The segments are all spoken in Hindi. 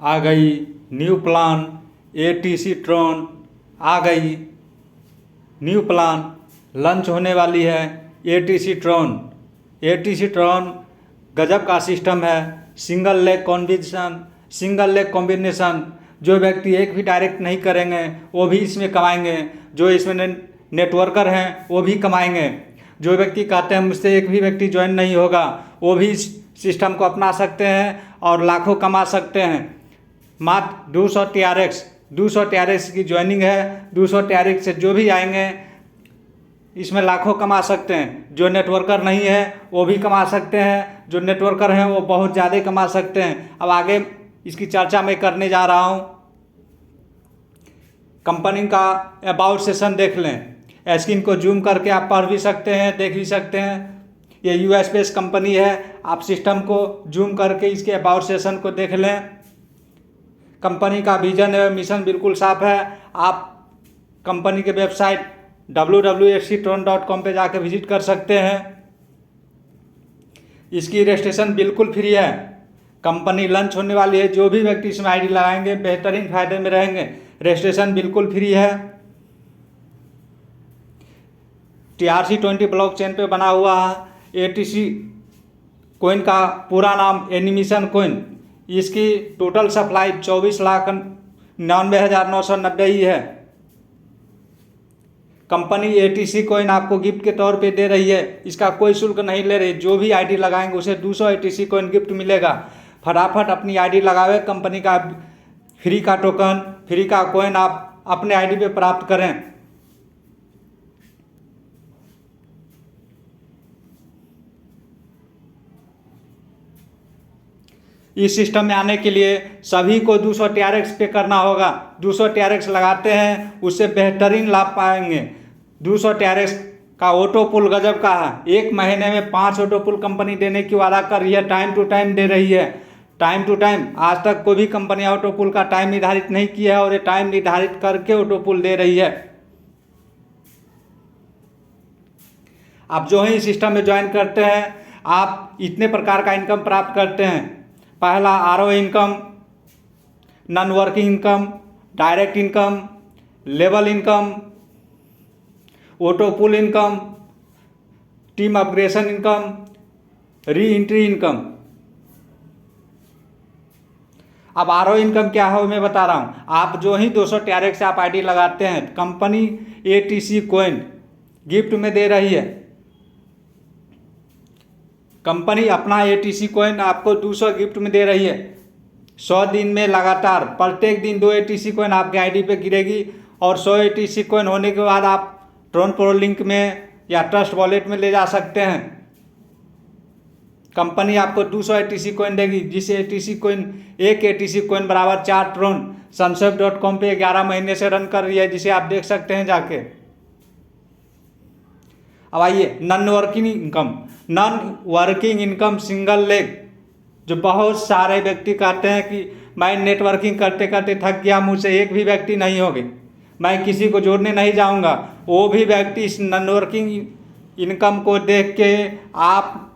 आ गई, न्यू प्लान ATC ट्रॉन आ गई, न्यू प्लान लॉन्च होने वाली है ATC ट्रॉन। ATC ट्रॉन गजब का सिस्टम है, सिंगल लेग कॉम्बिनेशन। जो व्यक्ति एक भी डायरेक्ट नहीं करेंगे वो भी इसमें कमाएंगे, जो इसमें नेटवर्कर हैं वो भी कमाएंगे। जो व्यक्ति कहते हैं मुझसे एक भी व्यक्ति ज्वाइन नहीं होगा, वो भी इस सिस्टम को अपना सकते हैं और लाखों कमा सकते हैं। मात्र 200 TRX की ज्वाइनिंग है। 200 TRX से जो भी आएंगे इसमें लाखों कमा सकते हैं। जो नेटवर्कर नहीं है वो भी कमा सकते हैं, जो नेटवर्कर हैं वो बहुत ज़्यादा कमा सकते हैं। अब आगे इसकी चर्चा मैं करने जा रहा हूँ। कंपनी का अबाउट सेशन देख लें, स्क्रीन को जूम करके आप पढ़ भी सकते हैं, देख भी सकते हैं। ये US बेस्ड कंपनी है, आप सिस्टम को जूम करके इसके अबाउट सेशन को देख लें। कंपनी का विजन एवं मिशन बिल्कुल साफ है। आप कंपनी के वेबसाइट www.htron.com पे जाकर विजिट कर सकते हैं। इसकी रजिस्ट्रेशन बिल्कुल फ्री है। कंपनी लॉन्च होने वाली है, जो भी व्यक्ति इसमें ID लगाएंगे बेहतरीन फायदे में रहेंगे। रजिस्ट्रेशन बिल्कुल फ्री है। TRC20 ब्लॉकचेन पे बना हुआ है। ATC कॉइन का पूरा नाम एनिमेशन कॉइन। इसकी टोटल सप्लाई 24,99,990 ही है। कंपनी ATC कॉइन आपको गिफ्ट के तौर पे दे रही है, इसका कोई शुल्क नहीं ले रही। जो भी ID लगाएंगे उसे 200 ATC कॉइन गिफ्ट मिलेगा। फटाफट अपनी ID लगावे, कंपनी का फ्री का टोकन, फ्री का कॉइन आप अपने ID पे प्राप्त करें। इस सिस्टम में आने के लिए सभी को 200 TRX पे करना होगा। 200 TRX लगाते हैं उससे बेहतरीन लाभ पाएंगे। 200 TRX का ऑटो पुल गजब का है। एक महीने में 5 ऑटो पुल कंपनी देने की वादा कर रही है, टाइम टू टाइम दे रही है। टाइम टू टाइम आज तक कोई भी कंपनी ऑटो पुल का टाइम निर्धारित नहीं किया है और ये टाइम निर्धारित करके ऑटो पुल दे रही है। आप जो ही सिस्टम में ज्वाइन करते हैं आप इतने प्रकार का इनकम प्राप्त करते हैं। पहला RO income, non working income, direct income, level income, auto pool income, team upgradation income, re entry income. अब RO इनकम क्या है मैं बता रहा हूँ। आप जो ही 200 TRX से आप ID लगाते हैं, कंपनी ATC कॉइन गिफ्ट में दे रही है। कंपनी अपना ATC कॉइन आपको 200 गिफ्ट में दे रही है। 100 दिन में लगातार प्रत्येक दिन 2 ATC कॉइन आपके ID पे गिरेगी और 100 ATC कॉइन होने के बाद आप ट्रॉन प्रो लिंक में या ट्रस्ट वॉलेट में ले जा सकते हैं। कंपनी आपको 200 ATC कॉइन देगी, जिस ATC कॉइन एक ATC कॉइन बराबर 4 ट्रॉन sunsafe.com पे 11 महीने से रन कर रही है, जिसे आप देख सकते हैं जाके। अब आइए non working income single leg. जो बहुत सारे व्यक्ति कहते हैं कि मैं नेटवर्किंग करते करते थक गया, मुझसे एक भी व्यक्ति नहीं होगी, मैं किसी को जोड़ने नहीं जाऊंगा। वो भी व्यक्ति इस नॉन वर्किंग इनकम को देख के आप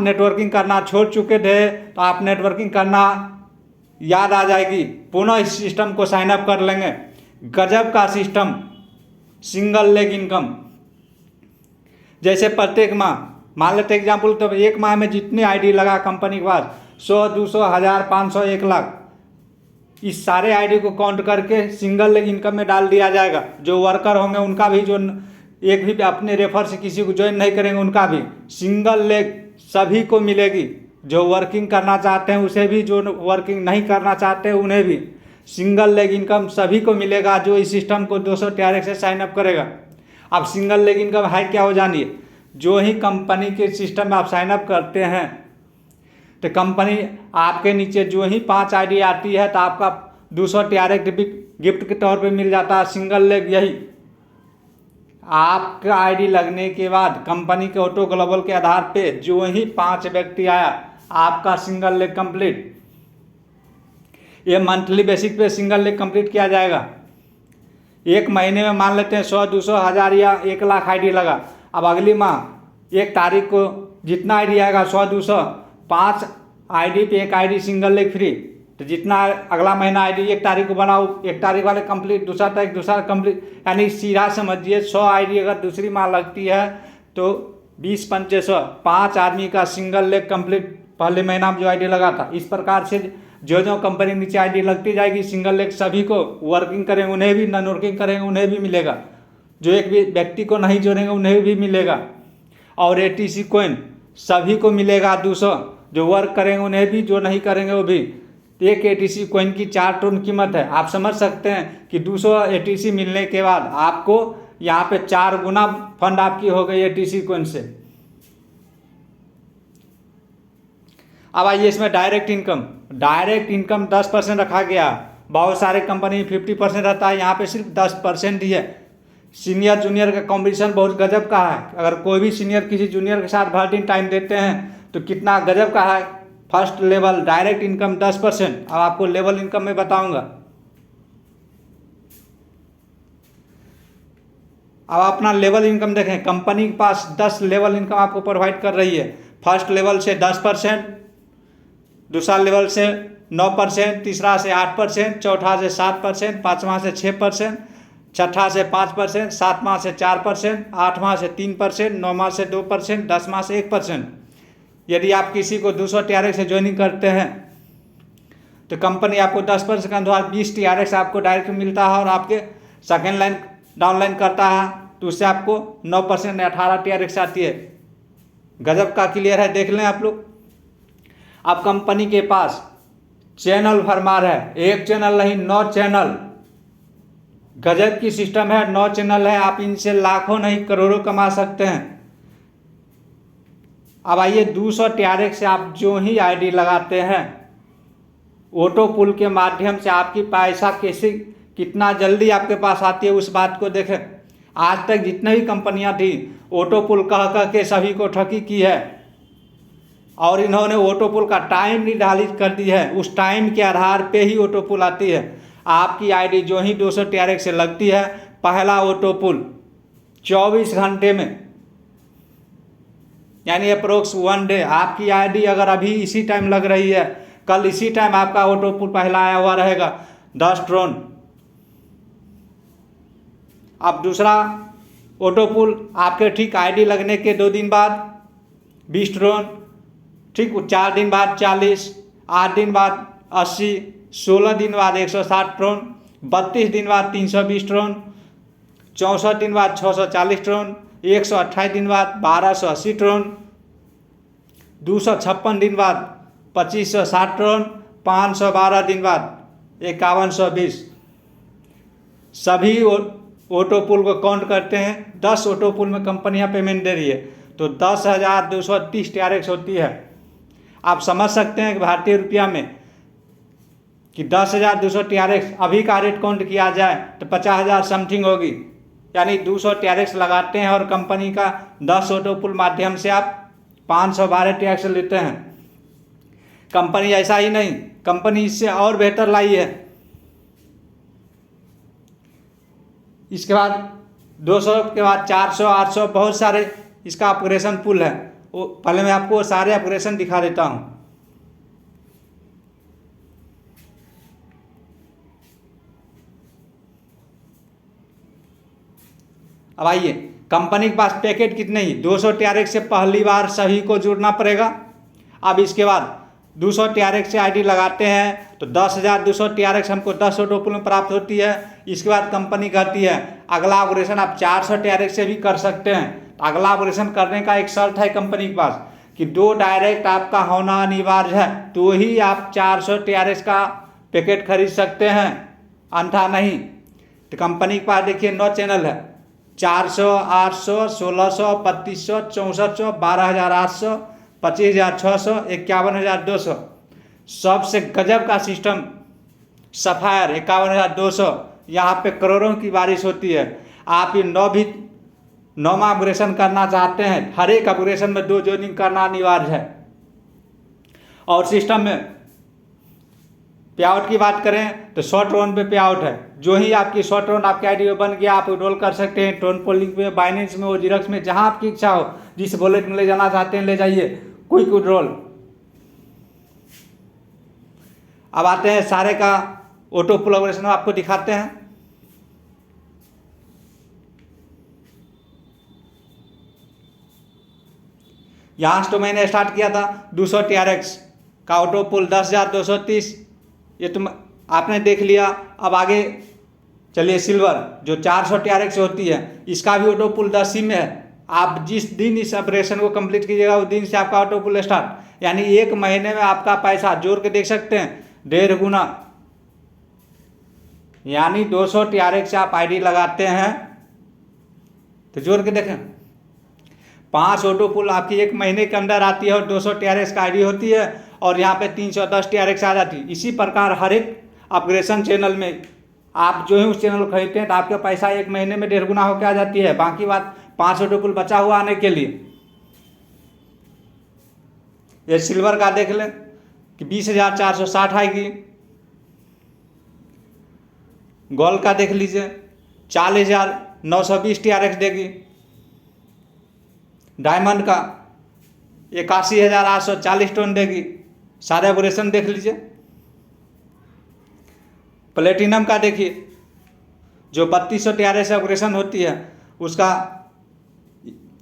नेटवर्किंग करना छोड़ चुके थे तो आप नेटवर्किंग करना याद आ जाएगी, पुनः इस सिस्टम को साइन अप कर लेंगे। गजब का सिस्टम, सिंगल लेग इनकम। जैसे प्रत्येक माह मान लेते एग्जाम्पल, तो एक माह में जितने ID लगा कंपनी के पास 100, 200, 1000, 500, 1 लाख, इस सारे ID को काउंट करके सिंगल लेग इनकम में डाल दिया जाएगा। जो वर्कर होंगे उनका भी, जो एक भी अपने रेफर से किसी को ज्वाइन नहीं करेंगे उनका भी सिंगल लेग सभी को मिलेगी। जो वर्किंग करना चाहते हैं उसे भी, जो वर्किंग नहीं करना चाहते हैं उन्हें भी सिंगल लेग इनकम सभी को मिलेगा, जो इस सिस्टम को 200 TRX से साइन अप करेगा। अब सिंगल लेग इनकम है क्या हो जानिए। जो ही कंपनी के सिस्टम में आप साइन अप करते हैं तो कंपनी आपके नीचे जो ही 5 ID आती है तो आपका 200 TRX गिफ्ट के तौर पे मिल जाता है। सिंगल लेग यही आपका ID लगने के बाद कंपनी के ऑटो ग्लोबल के आधार पे जो ही 5 व्यक्ति आया आपका सिंगल लेग कंप्लीट। ये मंथली बेसिक पे सिंगल लेग कंप्लीट किया जाएगा। एक महीने में मान लेते हैं 100, 200, 1000 या 1 लाख ID लगा। अब अगली माह 1 तारीख को जितना ID आएगा 100, 200, 5 ID पे 1 ID सिंगल लेग फ्री। तो जितना अगला महीना आईडी 1 तारीख को बनाओ, 1 तारीख वाले कंप्लीट, दूसरा तारीख दूसरा कंप्लीट, यानी सीधा समझिए 100 आईडी अगर दूसरी माह लगती है तो 20-25 5 आदमी का सिंगल लेग कंप्लीट पहले महीना में जो आईडी लगा था। इस प्रकार से जो जो कंपनी नीचे आईडी लगती जाएगी सिंगल लेग सभी को वर्किंग करेंगे उन्हें भी, नॉन वर्किंग करेंगे उन्हें भी मिलेगा, जो एक भी व्यक्ति को नहीं जोड़ेंगे उन्हें भी मिलेगा। और ATC कॉइन सभी को मिलेगा 200, जो वर्क करेंगे उन्हें भी, जो नहीं करेंगे वो भी। एक ATC कॉइन की 4 टोन कीमत है। आप समझ सकते हैं कि 200 ATC मिलने के बाद आपको यहाँ पे 4 गुना फंड आपकी हो गई ATC कॉइन से। अब आइए इसमें डायरेक्ट इनकम 10% रखा गया। बहुत सारे कंपनी 50% रहता है, यहाँ पे सिर्फ 10% ही है। सीनियर जूनियर का कॉम्बिनेशन बहुत गजब का है। अगर कोई भी सीनियर किसी जूनियर के साथ भर दिन टाइम देते हैं तो कितना गजब का है। First level direct income 10%। अब आपको लेवल इनकम में बताऊंगा। अब अपना लेवल इनकम देखें, कंपनी के पास 10 लेवल इनकम आपको प्रोवाइड कर रही है। फर्स्ट लेवल से 10%, दूसरा लेवल से 9%, तीसरा से 8%, चौथा से 7%, पाँचवा से 6%, छठा से 5%, सातवां से 4%, आठवां से 3%, नौवां से 2%, 10वां से 1%। यदि आप किसी को 200 TRX से ज्वाइनिंग करते हैं तो कंपनी आपको 10% का अनुसार 20 TRX आपको डायरेक्ट मिलता है, और आपके सेकेंड लाइन डाउनलाइन करता है तो उससे आपको 9% 18 TRX आती है। गजब का क्लियर है, देख लें आप लोग। अब कंपनी के पास चैनल भरमार है, 1 चैनल नहीं 9 चैनल। गजब की सिस्टम है, 9 चैनल है। आप इनसे लाखों नहीं करोड़ों कमा सकते हैं। अब आइए 200 TRX से आप जो ही आईडी लगाते हैं ऑटो पुल के माध्यम से आपकी पैसा कैसे कितना जल्दी आपके पास आती है उस बात को देखें। आज तक जितने भी कंपनियां थी ऑटो पुल कह के सभी को ठगी की है, और इन्होंने ऑटो पुल का टाइम निर्धारित कर दी है। उस टाइम के आधार पे ही ऑटो पुल आती है। आपकी आईडी जो ही 200 TRX से लगती है, पहला ऑटो पुल 24 घंटे में, यानी अप्रोक्स 1 डे। आपकी आईडी अगर अभी इसी टाइम लग रही है, कल इसी टाइम आपका ऑटो पुल पहला आया हुआ रहेगा 10 ड्रोन। अब दूसरा ऑटो पुल आपके ठीक आईडी लगने के 2 दिन बाद 20 ड्रोन, ठीक 4 दिन बाद 40, 8 दिन बाद 80, 16 दिन बाद 160 ड्रोन, 32 दिन बाद 320 ड्रोन, 64 दिन बाद 640 ड्रोन, 128 दिन बाद 1280 ड्रोन, 256 दिन बाद 2560 ड्रोन, 512 दिन बाद 5120। सभी ऑटो पुल को काउंट करते हैं। 10 ऑटो पुल में कंपनियां पेमेंट दे रही है तो 10,230 TRX होती है। आप समझ सकते हैं कि भारतीय रुपया में कि 10,200 TRX अभी का रेट काउंट किया जाए तो 50,000 समथिंग होगी। यानी 200 TRX लगाते हैं और कंपनी का 10 ऑटो पुल माध्यम से आप 512 TRX लेते हैं। कंपनी ऐसा ही नहीं, कंपनी इससे और बेहतर लाई है। इसके बाद 200 के बाद 400, 800 बहुत सारे इसका ऑपरेशन पुल है। वो पहले मैं आपको सारे ऑपरेशन दिखा देता हूँ। अब आइए, कंपनी के पास पैकेट कितने ही 200 TRX से पहली बार सभी को जुड़ना पड़ेगा। अब इसके बाद 200 TRX से आईडी लगाते हैं तो 10,200 TRX हमको 10 ऑटो पुल में प्राप्त होती है। इसके बाद कंपनी कहती है अगला ऑपरेशन आप 400 TRX से भी कर सकते हैं। तो अगला ऑपरेशन करने का एक शर्त है कंपनी के पास कि 2 डायरेक्ट आपका होना अनिवार्य है, तो ही आप 400 TRX का पैकेट खरीद सकते हैं, अन्यथा नहीं। तो कंपनी के पास देखिए 9 चैनल है, 400, 800, 1600, 3200, 6400, 12,800, 25,600, 51,200। सबसे गजब का सिस्टम सफायर 51,200। यहाँ पे करोड़ों की बारिश होती है। आप ये 9वां ऑपरेशन करना चाहते हैं, हर एक ऑपरेशन में 2 ज्वाइनिंग करना अनिवार्य है। और सिस्टम में पे आउट की बात करें तो शॉर्ट राउंड पे पे आउट है। जो ही आपकी शॉर्ट राउंड आपके आईडी में बन गया, आप विड्रॉल कर सकते हैं। टोन पोलिंग में, बाइनेंस में, जीरोक्स में, जहां आपकी इच्छा हो, जिस वॉलेट में ले जाना चाहते हैं ले जाइए, क्विक विड्रॉल। अब आते हैं सारे का ऑटो पुल ऑपरेशन आपको दिखाते हैं। यहाँ से तो मैंने स्टार्ट किया था 200 TRX का ऑटो पुल 10,230, ये तुम आपने देख लिया। अब आगे चलिए सिल्वर जो 400 TRX होती है, इसका भी ऑटो पुल 10 में है। आप जिस दिन इस ऑपरेशन को कंप्लीट कीजिएगा उस दिन से आपका ऑटो पुल स्टार्ट, यानी 1 महीने में आपका पैसा जोड़ के देख सकते हैं 1.5 गुना, यानी 200 TRX से आप आईडी लगाते हैं तो जोड़ के देखें 5 ऑटो पुल आपकी 1 महीने के अंदर आती है और 200 TRX का आईडी होती है और यहाँ पे 310 TRX आ जाती है। इसी प्रकार हर एक अपग्रेडेशन चैनल में आप जो है उस चैनल को खरीदते हैं तो आपका पैसा 1 महीने में 1.5 गुना होकर आ जाती है। बाकी बात 5 ऑटो पुल बचा हुआ आने के लिए। ये सिल्वर का देख लें कि 20,460 आएगी। गोल्ड का देख लीजिए 40,920 TRX देगी। डायमंड का 81,840 टन देगी। सारे ऑपरेशन देख लीजिए। प्लेटिनम का देखिए जो 3200 TRX ऑपरेशन होती है उसका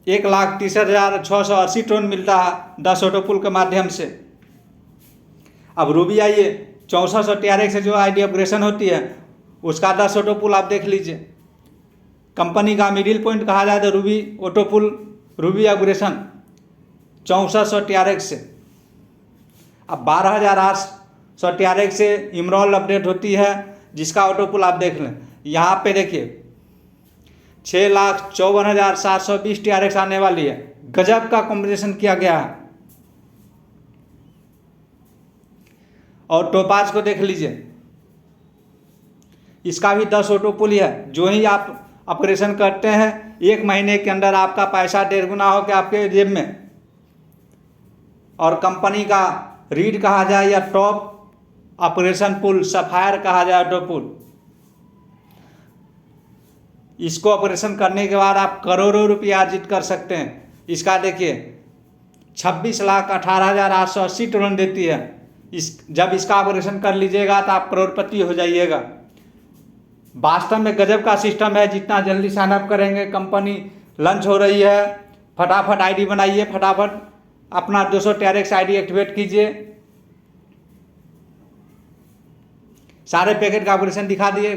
1,30,680 टन मिलता है 10 ऑटो पुल के माध्यम से। अब रूबी आइए 6400 TRX से जो आईडी ऑपरेशन होती है उसका 10 ऑटो पुल आप देख लीजिए। कंपनी का मिडिल पॉइंट कहा जाए तो रूबी ऑटो पुल रूबी ऑपरेशन 6400 TRX से। अब 12,800 TRX से इमरॉल अपडेट होती है जिसका ऑटो पुल आप देख लें। यहाँ पे देखिए 6,54,720 TRX आने वाली है। गजब का कॉम्बिनेशन किया गया है। और टोपाज को देख लीजिए, इसका भी 10 ऑटो पुल है। जो ही आप ऑपरेशन करते हैं 1 महीने के अंदर आपका पैसा 1.5 गुना होकर आपके जेब में। और कंपनी का रीड कहा जाए या टॉप ऑपरेशन पुल सफायर कहा जाए ऑटो पुल, इसको ऑपरेशन करने के बाद आप करोड़ों रुपया अर्जित कर सकते हैं। इसका देखिए 26,18,880 टन देती है। जब इसका ऑपरेशन कर लीजिएगा तो आप करोड़पति हो जाइएगा। वास्तव में गजब का सिस्टम है। जितना जल्दी साइनअप करेंगे, कंपनी लॉन्च हो रही है, फटाफट आईडी बनाइए, फटाफट अपना 200 TRX आईडी एक्टिवेट कीजिए। सारे पैकेट का ऑपरेशन दिखा दिए।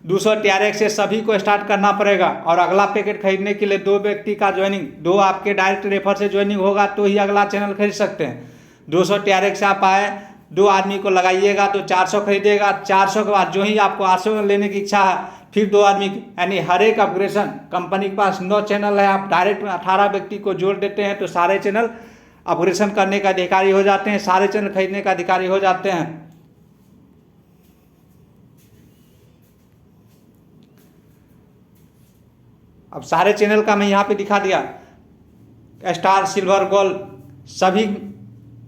200 TRX से सभी को स्टार्ट करना पड़ेगा और अगला पैकेट खरीदने के लिए 2 व्यक्ति का ज्वाइनिंग, 2 आपके डायरेक्ट रेफर से ज्वाइनिंग होगा तो ही अगला चैनल खरीद सकते हैं। 200 TRX से आप आए, 2 आदमी को लगाइएगा तो 400 खरीदेगा। 400 के बाद जो ही आपको 800 लेने की इच्छा है फिर 2 आदमी, यानी हर एक अपग्रेडेशन कंपनी के पास 9 चैनल है। आप डायरेक्ट 18 व्यक्ति को जोड़ देते हैं तो सारे चैनल अपग्रेडेशन करने का अधिकारी हो जाते हैं, सारे चैनल खरीदने का अधिकारी हो जाते हैं। अब सारे चैनल का मैं यहाँ पे दिखा दिया, स्टार, सिल्वर, गोल्ड सभी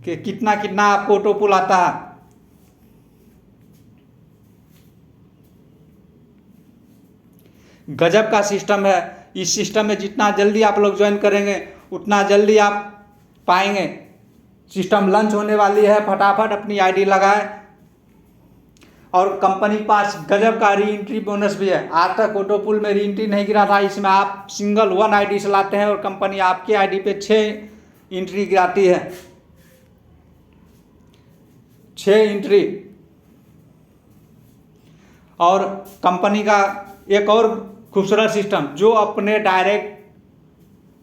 के कितना कितना आपको ऑटो पुल आता है। गजब का सिस्टम है। इस सिस्टम में जितना जल्दी आप लोग ज्वाइन करेंगे उतना जल्दी आप पाएंगे। सिस्टम लॉन्च होने वाली है, फटाफट अपनी आईडी लगाएं। और कंपनी के पास गजब का री एंट्री बोनस भी है। आज तक ऑटो पुल में री एंट्री नहीं गिरा था। इसमें आप सिंगल 1 आईडी चलाते हैं और कंपनी आपके आईडी पे 6 एंट्री गिराती है। 6 एंट्री। और कंपनी का एक और खूबसूरत सिस्टम, जो अपने डायरेक्ट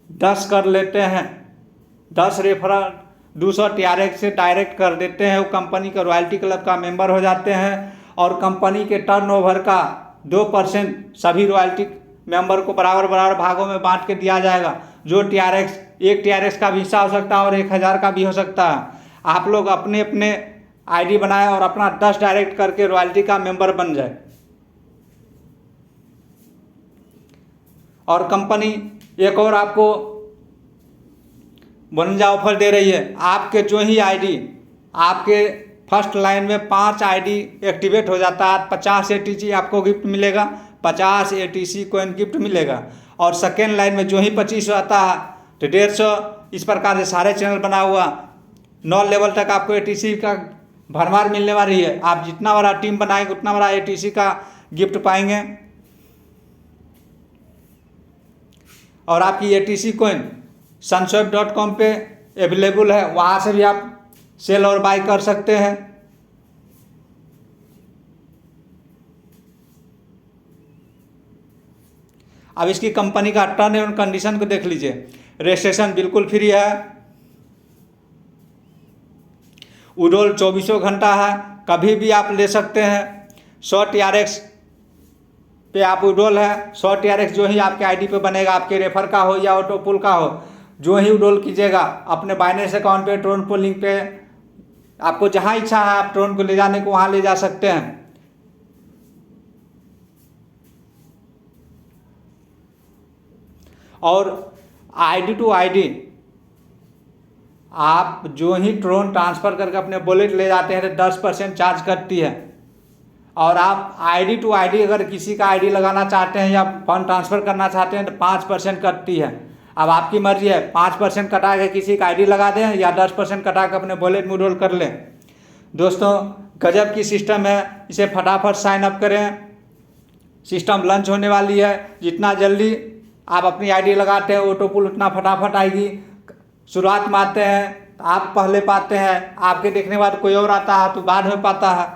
10 कर लेते हैं, 10 रेफरल 200 TRX से डायरेक्ट कर देते हैं, वो कंपनी का रॉयल्टी क्लब का मेंबर हो जाते हैं। और कंपनी के टर्नओवर का 2% सभी रॉयल्टी मेंबर को बराबर बराबर भागों में बांट के दिया जाएगा। जो TRX, 1 TRX का भी हिस्सा हो सकता है और 1000 का भी हो सकता है। आप लोग अपने अपने आईडी बनाएं और अपना 10 डायरेक्ट करके रॉयल्टी का मेंबर बन जाए। और कंपनी एक और आपको बोनस ऑफर दे रही है। आपके जो ही आईडी, आपके फर्स्ट लाइन में 5 आईडी एक्टिवेट हो जाता है, 50 ATC आपको गिफ्ट मिलेगा, 50 ATC कॉइन गिफ्ट मिलेगा। और सेकेंड लाइन में जो ही 25 आता है तो 150। इस प्रकार से सारे चैनल बना हुआ 9 लेवल तक आपको ATC का भरमार मिलने वाली है। आप जितना बड़ा टीम बनाएंगे उतना बड़ा ATC का गिफ्ट पाएंगे। और आपकी ATC कॉइन sunswap.com पे अवेलेबल है, वहाँ से भी आप सेल और बाय कर सकते हैं। अब इसकी कंपनी का टर्म एंड कंडीशन को देख लीजिए। रजिस्ट्रेशन बिल्कुल फ्री है, विड्रॉल 24 घंटा है, कभी भी आप ले सकते हैं। 100 TRX पे आप विड्रॉल है, 100 TRX जो ही आपके आईडी पे बनेगा, आपके रेफर का हो या ऑटोपुल का हो, जो ही विड्रॉल कीजिएगा अपने बाइनेंस अकाउंट पे, ट्रोन को लिंक पे, आपको जहां इच्छा है आप ट्रोन को ले जाने को वहां ले जा सकते हैं। और आईडी टू आईडी आप जो ही ट्रोन ट्रांसफ़र करके अपने वॉलेट ले जाते हैं तो 10% चार्ज करती है। और आप आईडी टू आईडी अगर किसी का आईडी लगाना चाहते हैं या फंड ट्रांसफ़र करना चाहते हैं तो 5% कटती है। अब आपकी मर्जी है, 5% कटा के किसी का आईडी लगा दें या 10% कटा के अपने वॉलेट में विड्रॉल कर लें। दोस्तों गजब की सिस्टम है, इसे फटाफट साइन अप करें। सिस्टम लॉन्च होने वाली है, जितना जल्दी आप अपनी आईडी लगाते हैं ऑटोपुल उतना फटाफट आएगी। शुरुआत में आते हैं तो आप पहले पाते हैं, आपके देखने के बाद कोई और आता है तो बाद में पाता है।